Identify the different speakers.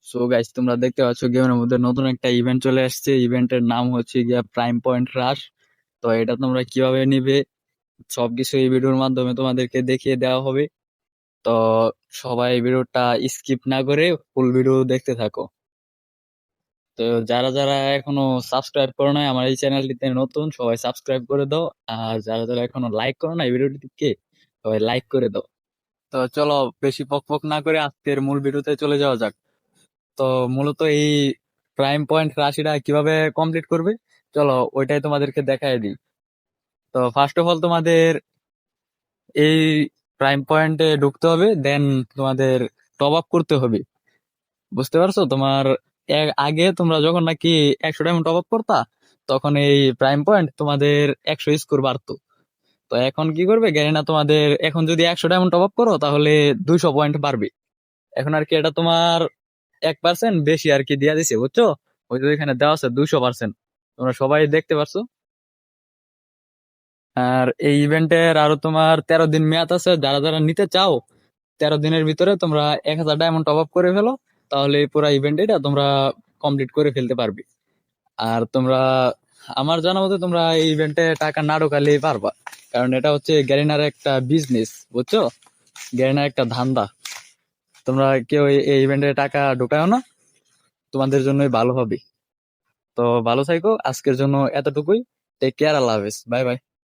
Speaker 1: So guys, তোমরা দেখতে পাচ্ছ গেমের মধ্যে নতুন একটা ইভেন্ট চলে আসছে। ইভেন্টের নাম হচ্ছে গিয়া প্রাইম পয়েন্ট রাশ। তো এটা তোমরা কিভাবে নিবে সবকিছু এই ভিডিওর মাধ্যমে তোমাদেরকে দেখিয়ে দেওয়া হবে। তো সবাই ভিডিওটা স্কিপ না করে ফুল ভিডিও দেখতে থাকো। তো যারা যারা এখনো সাবস্ক্রাইব করো নাই আমার এই চ্যানেলটিতে নতুন, সবাই সাবস্ক্রাইব করে দাও। আর যারা যারা এখনো লাইক করো না এই ভিডিওটিকে, সবাই লাইক করে দাও। তো চলো, বেশি পক পক না করে আজকের মূল ভিডিওতে চলে যাওয়া যাক। তো মূলত এই প্রাইম পয়েন্ট রাশিটা কিভাবে কমপ্লিট করবে, চলো ওইটাই তোমাদেরকে দেখাই দিই। তো ফার্স্ট অফ অল তোমাদের এই প্রাইম পয়েন্টে ঢুকতে হবে, দেন তোমাদের টপ আপ করতে হবে। বুঝতে পারছো? তোমার আগে তোমরা যখন নাকি 100 ডায়মন্ড টপ আপ করতা, তখন এই প্রাইম পয়েন্ট তোমাদের 100 স্কোর বাড়তো। তো এখন কি করবে জানি না, তোমাদের এখন যদি 100 ডায়মন্ড টপ আপ করো তাহলে 200 পয়েন্ট বাড়বে। এখন আর কি এটা তোমার 1% বেশি আর কি দিয়া দিছে, বুঝছো? ওই যে এখানে দেওয়া আছে 200%, তোমরা সবাই দেখতে পারছো। আর এই ইভেন্টের আরো তোমার 13 দিন মেয়াদ আছে। যারা যারা নিতে চাও 13 দিনের ভিতরে তোমরা 1000 ডায়মন্ড টপ আপ করে ফেলো, তাহলে এই পুরো ইভেন্ট এটা তোমরা কমপ্লিট করে ফেলতে পারবে। আর তোমরা, আমার জানা মতে তোমরা এই ইভেন্টে টাকা না ঢোকালেই পারবা, কারণ এটা হচ্ছে গ্যারিনার একটা বিজনেস, বুঝছো? গ্যারিনার একটা ধান্দা। তোমরা কেউ এই ইভেন্টে টাকা ঢোকাও না, তোমাদের জন্যই ভালো হবে। তো ভালো থাকো, আজকের জন্য এতটুকুই। টেক কেয়ার, আল্লাহ হাফেজ, বাই বাই।